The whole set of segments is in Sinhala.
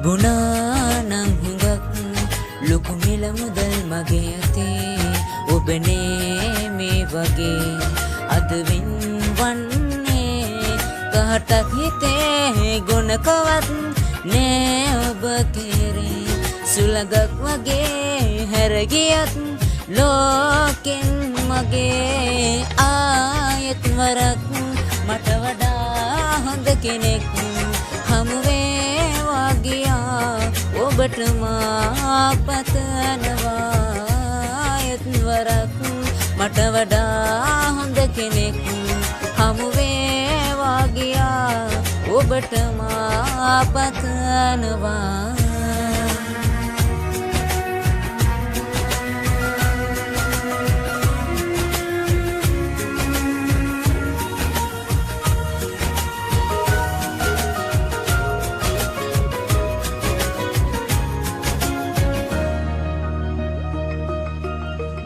තිබුණා නම් හුඟක් ලොකු මිල මුදල් මගේ අතේ ඔබනේ මේ වගේ අද වින්වන්නේ කාටත් හිතේ ගුණකවත් නෑ ඔබ කෙරේ සුළඟක් වගේ හැරගියත් ලෝකෙන් මගේ ආයෙත් වරක් මට වඩා හොඳ කෙනෙක් හමුවේවා ගියා ඔබට මා පතනවා ආයෙත් වරක් මට වඩා හොඳ කෙනෙක් හමුවේවා ගියා ඔබට මා පතනවා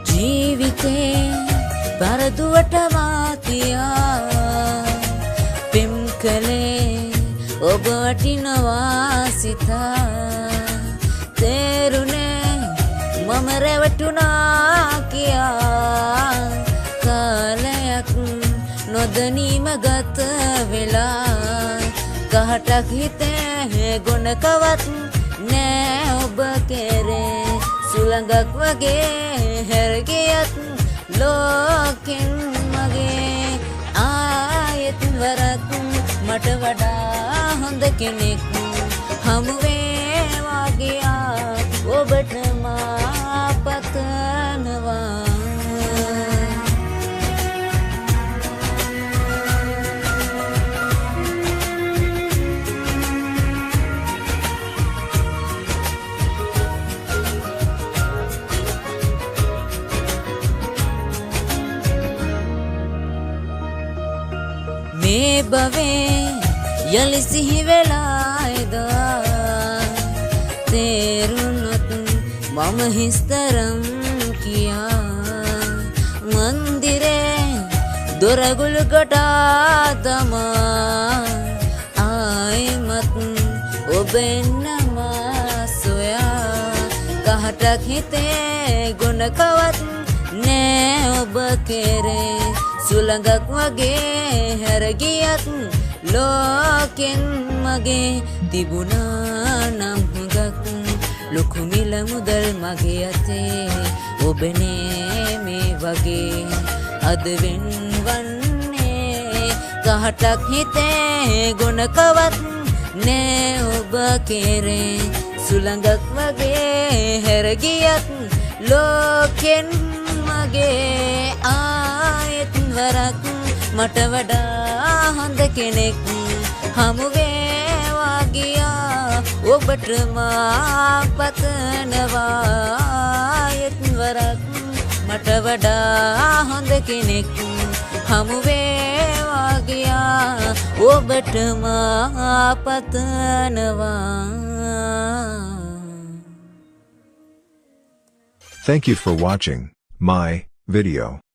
ජීවිතේ පරදුවට වාතියා පෙම් කළේ ඔබ වටිනවා සිතා තේරුනේ මම රැවටුණා කියා කාලයක් නොදැනීම ගත වෙලා කහටක් හිතේ ගුණකවත් නෑ ඔබ කෙරේ සුළඟක් වගේ හැරගියත් ලෝකෙන් මගේ ආයෙත් වරක් මට වඩා හොඳ කෙනෙක් හමුවේවා ගියා ඔබට මා පතනවා මේ භවේ යලි සිහි වෙලා එදා තේරුණොත් මම හිස්තරම් කියා මන්දිරේ දොරගුළු කොටා තමා ආයිමත් ඔබ එන්නමා සොයා කහටක් හිතේ ගුණකවත් නෑ ඔබ කෙරේ සුළඟක් වගේ හැරගියත් ලෝකෙන් මගේ තිබුණා නම් හුඟක් ලොකු මිල මුදල් මගේ අතේ ඔබනේ මේ වගේ අද වෙන්වන්නේ කහටක් හිතේ ගුණකවත් නෑ ඔබ කෙරේ සුළඟක් වගේ හැරගියත් ලෝකෙන් මගේ ආයෙත් වරක් මට වඩා හොඳ කෙනෙක් හමුවේවා ගියා ඔබට මා පතනවා ආයෙත් වරක් මට වඩා හොඳ කෙනෙක් හමුවේවා ගියා ඔබට මා පතනවා Thank you for watching my video.